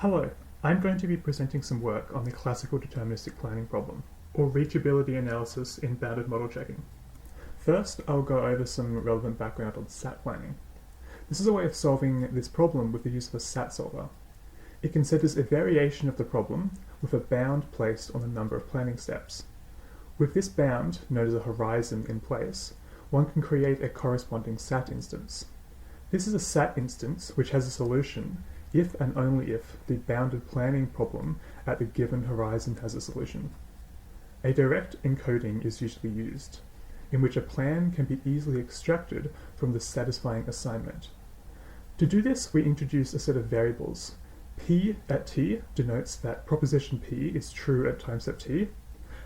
Hello, I'm going to be presenting some work on the classical deterministic planning problem, or reachability analysis in bounded model checking. First, I'll go over some relevant background on SAT planning. This is a way of solving this problem with the use of a SAT solver. It considers a variation of the problem with a bound placed on the number of planning steps. With this bound, known as a horizon, in place, one can create a corresponding SAT instance. This is a SAT instance which has a solution if and only if the bounded planning problem at the given horizon has a solution. A direct encoding is usually used, in which a plan can be easily extracted from the satisfying assignment. To do this, we introduce a set of variables. P at t denotes that proposition P is true at time step t,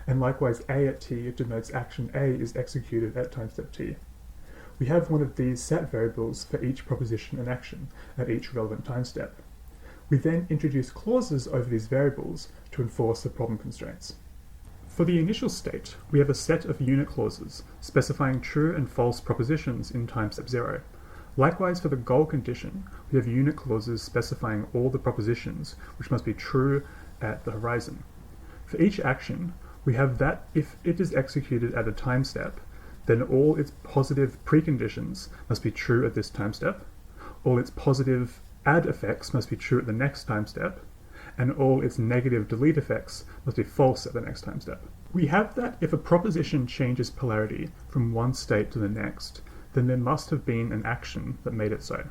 and likewise A at t denotes action A is executed at time step t. We have one of these SAT variables for each proposition and action at each relevant time step. We then introduce clauses over these variables to enforce the problem constraints. For the initial state, we have a set of unit clauses specifying true and false propositions in time step 0. Likewise, for the goal condition, we have unit clauses specifying all the propositions which must be true at the horizon. For each action, we have that if it is executed at a time step, then all its positive preconditions must be true at this time step, all its positive add effects must be true at the next time step, and all its negative delete effects must be false at the next time step. We have that if a proposition changes polarity from one state to the next, then there must have been an action that made it so.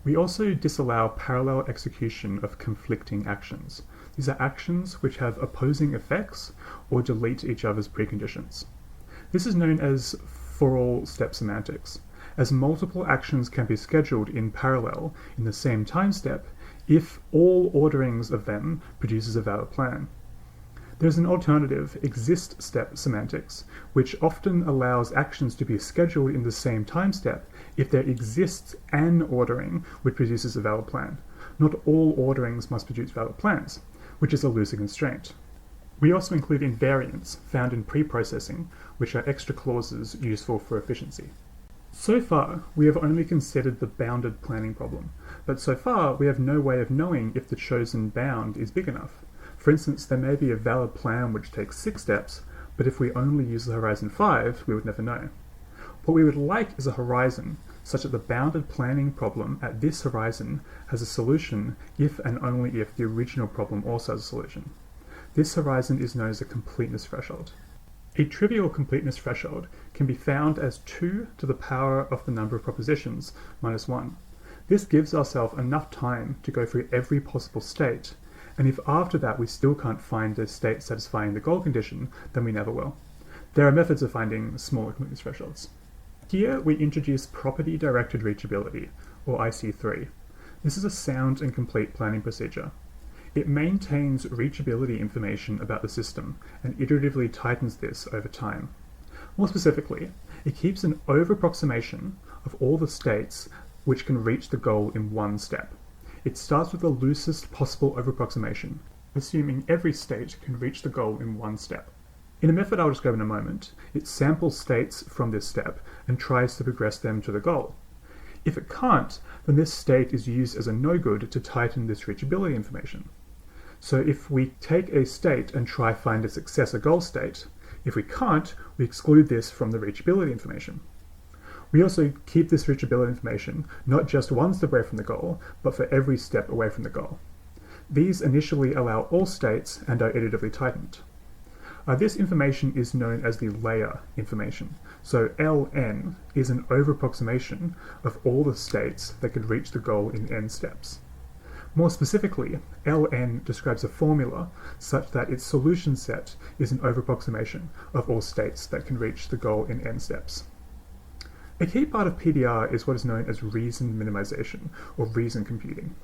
We also disallow parallel execution of conflicting actions. These are actions which have opposing effects or delete each other's preconditions. This is known as for-all step semantics, as multiple actions can be scheduled in parallel in the same time step if all orderings of them produces a valid plan. There's an alternative, exist step semantics, which often allows actions to be scheduled in the same time step if there exists an ordering which produces a valid plan. Not all orderings must produce valid plans, which is a looser constraint. We also include invariants found in pre-processing, which are extra clauses useful for efficiency. So far, we have only considered the bounded planning problem, but so far we have no way of knowing if the chosen bound is big enough. For instance, there may be a valid plan which takes 6 steps, but if we only use the horizon 5, we would never know. What we would like is a horizon, such that the bounded planning problem at this horizon has a solution if and only if the original problem also has a solution. This horizon is known as a completeness threshold. A trivial completeness threshold can be found as 2 to the power of the number of propositions minus 1. This gives ourselves enough time to go through every possible state, and if after that we still can't find a state satisfying the goal condition, then we never will. There are methods of finding smaller completeness thresholds. Here we introduce property-directed reachability, or IC3. This is a sound and complete planning procedure. It maintains reachability information about the system and iteratively tightens this over time. More specifically, it keeps an over-approximation of all the states which can reach the goal in one step. It starts with the loosest possible over-approximation, assuming every state can reach the goal in one step. In a method I'll describe in a moment, it samples states from this step and tries to progress them to the goal. If it can't, then this state is used as a no-good to tighten this reachability information. So if we take a state and try find its successor goal state, if we can't, we exclude this from the reachability information. We also keep this reachability information not just one step away from the goal, but for every step away from the goal. These initially allow all states and are iteratively tightened. This information is known as the layer information. So Ln is an over-approximation of all the states that could reach the goal in n steps. More specifically, Ln describes a formula such that its solution set is an over-approximation of all states that can reach the goal in n steps. A key part of PDR is what is known as reason minimization, or reason computing.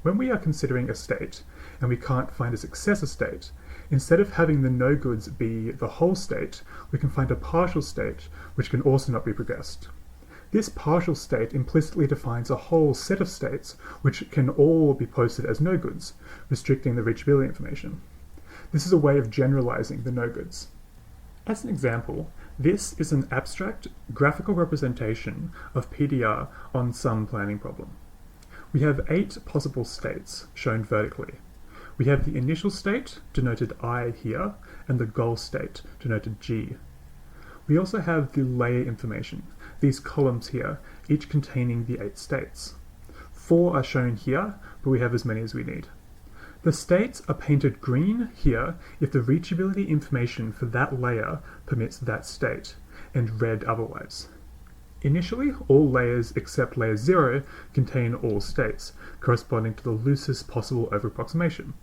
When we are considering a state, and we can't find a successor state, instead of having the no-goods be the whole state, we can find a partial state which can also not be progressed. This partial state implicitly defines a whole set of states which can all be posted as no-goods, restricting the reachability information. This is a way of generalizing the no-goods. As an example, this is an abstract graphical representation of PDR on some planning problem. We have 8 possible states shown vertically. We have the initial state, denoted I here, and the goal state, denoted G. We also have the layer information, these columns here, each containing the 8 states. 4 are shown here, but we have as many as we need. The states are painted green here if the reachability information for that layer permits that state, and red otherwise. Initially, all layers except layer 0 contain all states, corresponding to the loosest possible overapproximation.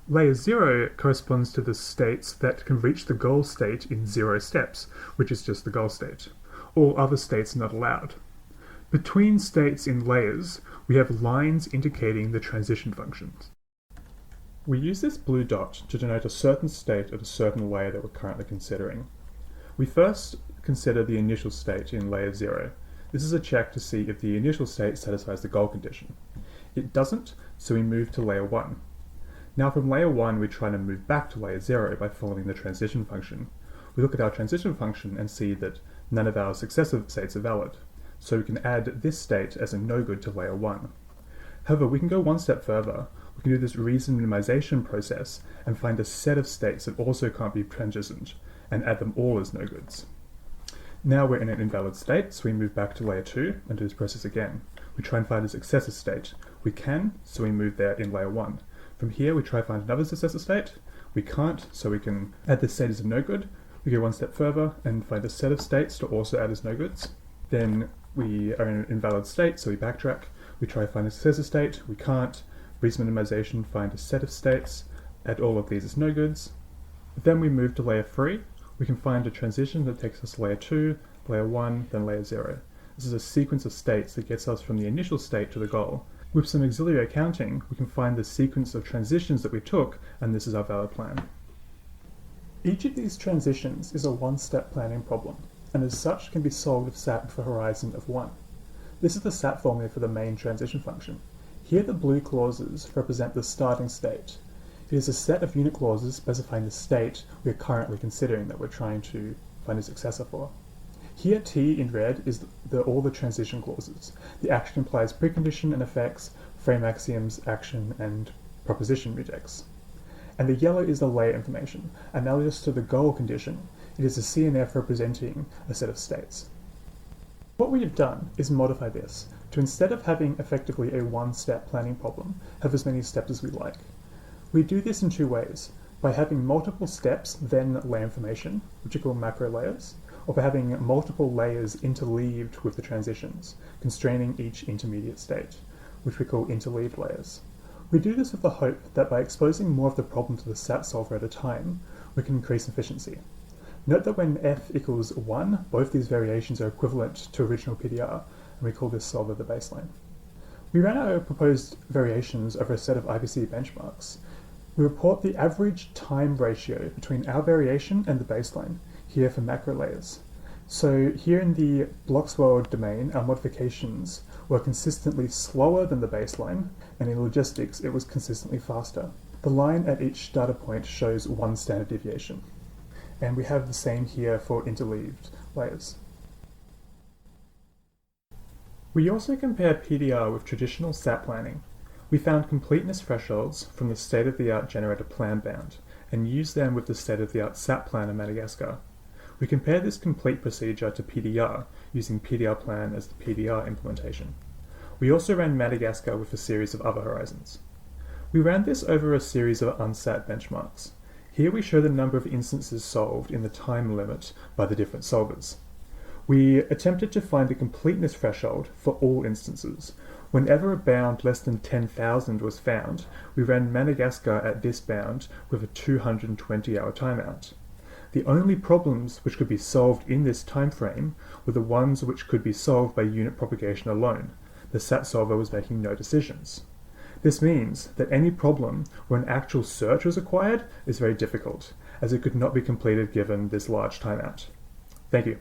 Layer 0 corresponds to the states that can reach the goal state in 0 steps, which is just the goal state. All other states are not allowed. Between states in layers, we have lines indicating the transition functions. We use this blue dot to denote a certain state of a certain layer that we're currently considering. We first consider the initial state in layer 0. This is a check to see if the initial state satisfies the goal condition. It doesn't, so we move to layer 1. Now from layer 1 we try to move back to layer 0 by following the transition function. We look at our transition function and see that none of our successive states are valid, so we can add this state as a no-good to layer 1. However, we can go one step further. We can do this reason minimization process and find a set of states that also can't be transitioned, and add them all as no-goods. Now we're in an invalid state, so we move back to layer 2 and do this process again. We try and find a successor state. We can, so we move there in layer 1. From here we try to find another successor state. We can't, so we can add this state as a no-good. We go one step further and find a set of states to also add as no-goods. Then we are in an invalid state, so we backtrack. We try to find a successor state. We can't. Reason minimization, find a set of states, add all of these as no-goods. Then we move to layer 3. We can find a transition that takes us to layer 2, layer 1, then layer 0. This is a sequence of states that gets us from the initial state to the goal. With some auxiliary accounting, we can find the sequence of transitions that we took, and this is our valid plan. Each of these transitions is a one-step planning problem, and as such can be solved if SAT for horizon of 1. This is the SAT formula for the main transition function. Here the blue clauses represent the starting state. It is a set of unit clauses specifying the state we are currently considering that we're trying to find a successor for. Here T in red is all the transition clauses. The action implies precondition and effects, frame axioms, action, and proposition mutex. And the yellow is the layer information. Analogous to the goal condition, it is a CNF representing a set of states. What we have done is modify this to, instead of having effectively a one-step planning problem, have as many steps as we like. We do this in 2 ways, by having multiple steps, then layer information, which are called macro layers, or by having multiple layers interleaved with the transitions, constraining each intermediate state, which we call interleaved layers. We do this with the hope that by exposing more of the problem to the SAT solver at a time, we can increase efficiency. Note that when f equals 1, both these variations are equivalent to original PDR, and we call this solver the baseline. We ran our proposed variations over a set of IPC benchmarks. We report the average time ratio between our variation and the baseline, here for macro layers. So here in the Bloxworld domain, our modifications were consistently slower than the baseline, and in logistics it was consistently faster. The line at each data point shows 1 standard deviation. And we have the same here for interleaved layers. We also compare PDR with traditional SAT planning. We found completeness thresholds from the state-of-the-art generator plan bound, and used them with the state-of-the-art SAT plan in Madagascar. We compare this complete procedure to PDR, using PDR plan as the PDR implementation. We also ran Madagascar with a series of other horizons. We ran this over a series of unsat benchmarks. Here we show the number of instances solved in the time limit by the different solvers. We attempted to find the completeness threshold for all instances. Whenever a bound less than 10,000 was found, we ran Madagascar at this bound with a 220-hour timeout. The only problems which could be solved in this time frame were the ones which could be solved by unit propagation alone. The SAT solver was making no decisions. This means that any problem where an actual search was required is very difficult, as it could not be completed given this large timeout. Thank you.